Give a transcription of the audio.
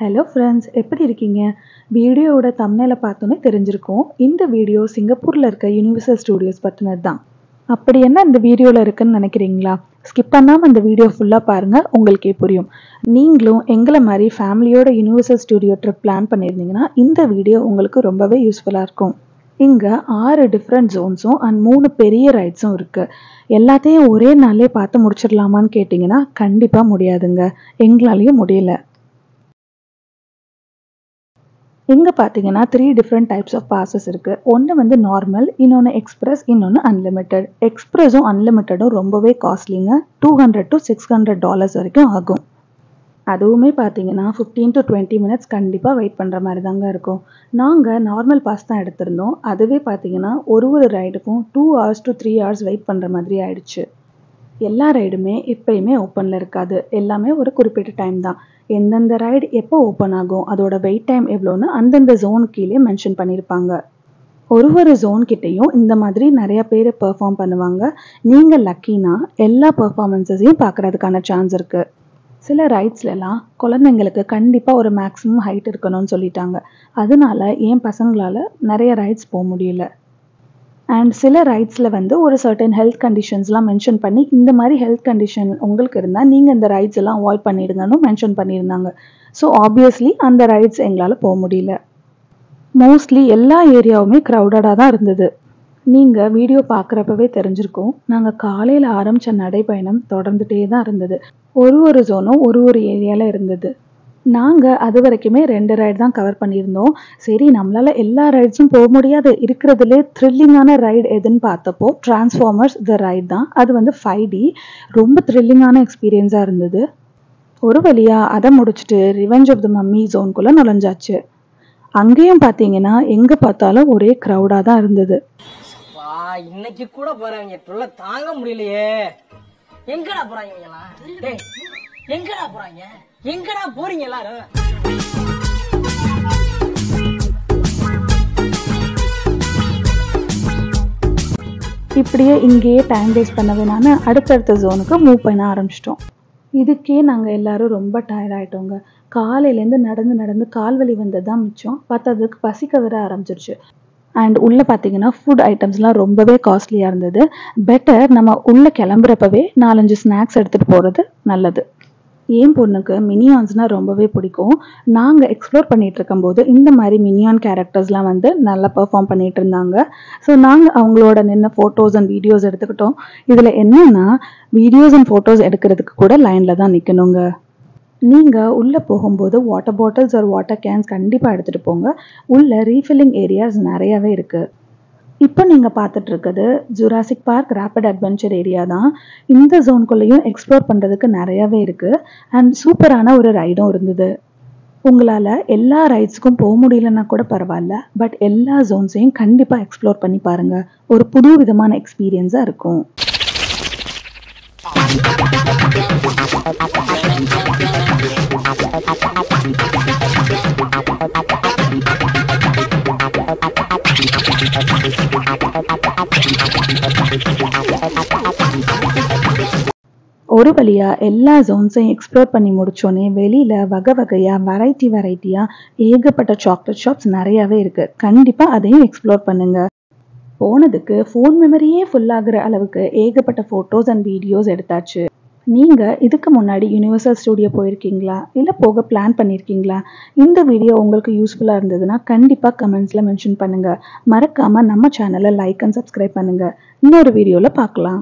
Hello friends, எப்படி இருக்கீங்க? வீடியோவோட தம்ப்நெயிலை பார்த்தோன்னே தெரிஞ்சிருக்கும். இந்த வீடியோ சிங்கப்பூரில் இருக்க யுனிவர்சல் ஸ்டூடியோஸ் பற்றினது தான். அப்படி என்ன இந்த வீடியோவில் இருக்குன்னு நினைக்கிறீங்களா? ஸ்கிப் பண்ணாமல் இந்த வீடியோ ஃபுல்லாக பாருங்கள், உங்களுக்கே புரியும். நீங்களும் எங்களை மாதிரி ஃபேமிலியோட யுனிவர்சல் ஸ்டூடியோ ட்ரிப் பிளான் பண்ணியிருந்தீங்கன்னா இந்த வீடியோ உங்களுக்கு ரொம்பவே யூஸ்ஃபுல்லாக இருக்கும். இங்கே 6 டிஃப்ரெண்ட் ஜோன்ஸும் அண்ட் 3 பெரிய ரைட்ஸும் இருக்குது. எல்லாத்தையும் ஒரே நாள்லேயே பார்த்து முடிச்சிடலாமான்னு கேட்டிங்கன்னா கண்டிப்பாக முடியாதுங்க. எங்களாலேயும் முடியல. இங்கே பார்த்தீங்கன்னா 3 டிஃப்ரெண்ட் டைப்ஸ் ஆஃப் பாசஸ் இருக்குது. ஒன்று வந்து நார்மல், இன்னொன்று எக்ஸ்பிரஸ், இன்னொன்று அன்லிமிட்டெட். எக்ஸ்பிரஸும் அன்லிமிட்டடும் ரொம்பவே காஸ்ட்லிங்க. $200 to $600 வரைக்கும் ஆகும். அதுவுமே பார்த்தீங்கன்னா 15 to 20 மினிட்ஸ் கண்டிப்பாக வெயிட் பண்ணுற மாதிரி தாங்க இருக்கும். நாங்கள் நார்மல் பாஸ் தான் எடுத்திருந்தோம். அதுவே பார்த்தீங்கன்னா ஒரு ரைடுக்கும் 2 hours to 3 hours வெயிட் பண்ணுற மாதிரி ஆயிடுச்சு. எல்லா ரைடுமே எப்பயுமே ஓப்பனில் இருக்காது. எல்லாமே ஒரு குறிப்பிட்ட டைம் தான். எந்தெந்த ரைடு எப்போ ஓப்பன் ஆகும், அதோட வெயிட் டைம் எவ்வளோன்னு அந்தந்த ஜோனு கீழே மென்ஷன் பண்ணியிருப்பாங்க. ஒரு ஜோன்கிட்டையும் இந்த மாதிரி நிறைய பேர் பெர்ஃபார்ம் பண்ணுவாங்க. நீங்கள் லக்கினா எல்லா பெர்ஃபார்மன்ஸையும் பார்க்குறதுக்கான சான்ஸ் இருக்குது. சில ரைட்ஸ்லாம் குழந்தைங்களுக்கு கண்டிப்பாக ஒரு மேக்ஸிமம் ஹைட் இருக்கணும்னு சொல்லிட்டாங்க. அதனால என் பசங்களால் நிறைய ரைட்ஸ் போக முடியல. அண்ட் சில ரைட்ஸில் வந்து ஒரு சர்டன் ஹெல்த் கண்டிஷன்ஸ்லாம் மென்ஷன் பண்ணி இந்த மாதிரி ஹெல்த் கண்டிஷன் உங்களுக்கு இருந்தால் நீங்கள் இந்த ரைட்ஸ் எல்லாம் அவாய்ட் பண்ணிடுங்கன்னு மென்ஷன் பண்ணியிருந்தாங்க. ஸோ ஆப்வியஸ்லி அந்த ரைட்ஸ் எங்களால் போக முடியல. மோஸ்ட்லி எல்லா ஏரியாவுமே க்ரௌடடாக தான் இருந்தது. நீங்கள் வீடியோ பார்க்குறப்பவே தெரிஞ்சிருக்கும். நாங்கள் காலையில் ஆரம்பித்த நடைப்பயணம் தொடர்ந்துகிட்டே தான் இருந்தது. ஒரு ஜோனும் ஒரு ஏரியாவில் இருந்தது. நாங்கள் அது வரைக்குமே 2 ரைடு தான் கவர் பண்ணியிருந்தோம். சரி, நம்மளால் எல்லா ரைட்ஸும் போக முடியாது, இருக்கிறதுலே த்ரில்லிங்கான ரைடு எதுன்னு பார்த்தப்போ டிரான்ஸ்ஃபார்மர்ஸ் த ரைட் தான். அது வந்து 5D, ரொம்ப த்ரில்லிங்கான எக்ஸ்பீரியன்ஸாக இருந்தது. ஒரு வழியாக அதை முடிச்சுட்டு ரிவெஞ்ச் ஆஃப் த மம்மி ஜோனுக்குள்ளே நுழைஞ்சாச்சு. அங்கேயும் பார்த்தீங்கன்னா எங்கே பார்த்தாலும் ஒரே க்ரௌடாக தான் இருந்தது. இன்னைக்கு கூட போறாங்க, தாங்க முடியலையே. எங்கடா போறாங்க, எங்கடா போறாங்க, எங்கடா போறீங்க எல்லாரும்? இப்படியே இங்கேயே டைம் வேஸ்ட் பண்ண வேணான்னு அடுத்தடுத்த ஜோனுக்கு மூவ் பண்ண ஆரம்பிச்சிட்டோம். இதுக்கே நாங்கள் எல்லாரும் ரொம்ப டயர்ட் ஆகிட்டோங்க. காலையிலேருந்து நடந்து கால்வலி வந்தது தான் மிச்சம். பார்த்ததுக்கு பசிக்க வர ஆரம்பிச்சிருச்சு. அண்ட் உள்ளே பார்த்தீங்கன்னா ஃபுட் ஐட்டம்ஸ்லாம் ரொம்பவே காஸ்ட்லியாக இருந்தது. பெட்டர் நம்ம உள்ளே கிளம்புறப்பவே 4-5 ஸ்நாக்ஸ் எடுத்துகிட்டு போகிறது நல்லது. என் பொண்ணுக்கு மினியான்ஸ்னால் ரொம்பவே பிடிக்கும். நாங்கள் எக்ஸ்ப்ளோர் பண்ணிகிட்டு இருக்கும்போது இந்த மாதிரி மினியான் கேரக்டர்ஸ்லாம் வந்து நல்லா பெர்ஃபார்ம் பண்ணிகிட்டு இருந்தாங்க. ஸோ நாங்கள் அவங்களோட நின்று ஃபோட்டோஸ் அண்ட் வீடியோஸ் எடுத்துக்கிட்டோம். இதில் என்னென்னா வீடியோஸ் அண்ட் ஃபோட்டோஸ் எடுக்கிறதுக்கு கூட லைனில் தான் நிற்கணுங்க. நீங்கள் உள்ளே போகும்போது வாட்டர் பாட்டில்ஸ் ஒரு வாட்டர் கேன்ஸ் கண்டிப்பாக எடுத்துகிட்டு போங்க. உள்ளே ரீஃபில்லிங் ஏரியாஸ் நிறையாவே இருக்குது. இப்போ நீங்கள் பார்த்துட்டு இருக்கிறது Jurassic Park rapid adventure area தான். இந்த ஜோனுக்குள்ளேயும் எக்ஸ்ப்ளோர் பண்ணுறதுக்கு நிறையாவே இருக்குது. அண்ட் சூப்பரான ஒரு ரைடும் இருந்தது. உங்களால் எல்லா ரைட்ஸுக்கும் போக முடியலன்னா கூட பரவாயில்ல, பட் எல்லா ஜோன்ஸையும் கண்டிப்பாக எக்ஸ்ப்ளோர் பண்ணி பாருங்கள். ஒரு புது விதமான எக்ஸ்பீரியன்ஸாக இருக்கும். ஒரு வழியாக எல்லா ஜோன்ஸையும் எக்ஸ்ப்ளோர் பண்ணி முடித்தோன்னே வெளியில் வகையாக வெரைட்டியாக ஏகப்பட்ட சாக்லேட் ஷாப்ஸ் நிறையாவே இருக்குது. கண்டிப்பாக அதையும் எக்ஸ்ப்ளோர் பண்ணுங்கள். போனதுக்கு ஃபோன் மெமரியே ஃபுல்லாகிற அளவுக்கு ஏகப்பட்ட ஃபோட்டோஸ் அண்ட் வீடியோஸ் எடுத்தாச்சு. நீங்கள் இதுக்கு முன்னாடி யுனிவர்சல் ஸ்டூடியோ போயிருக்கீங்களா, இல்லை போக பிளான் பண்ணியிருக்கீங்களா? இந்த வீடியோ உங்களுக்கு யூஸ்ஃபுல்லாக இருந்ததுன்னா கண்டிப்பாக கமெண்ட்ஸில் மென்ஷன் பண்ணுங்கள். மறக்காமல் நம்ம சேனலை லைக் அண்ட் சப்ஸ்கிரைப் பண்ணுங்கள். இன்னொரு வீடியோவில் பார்க்கலாம்.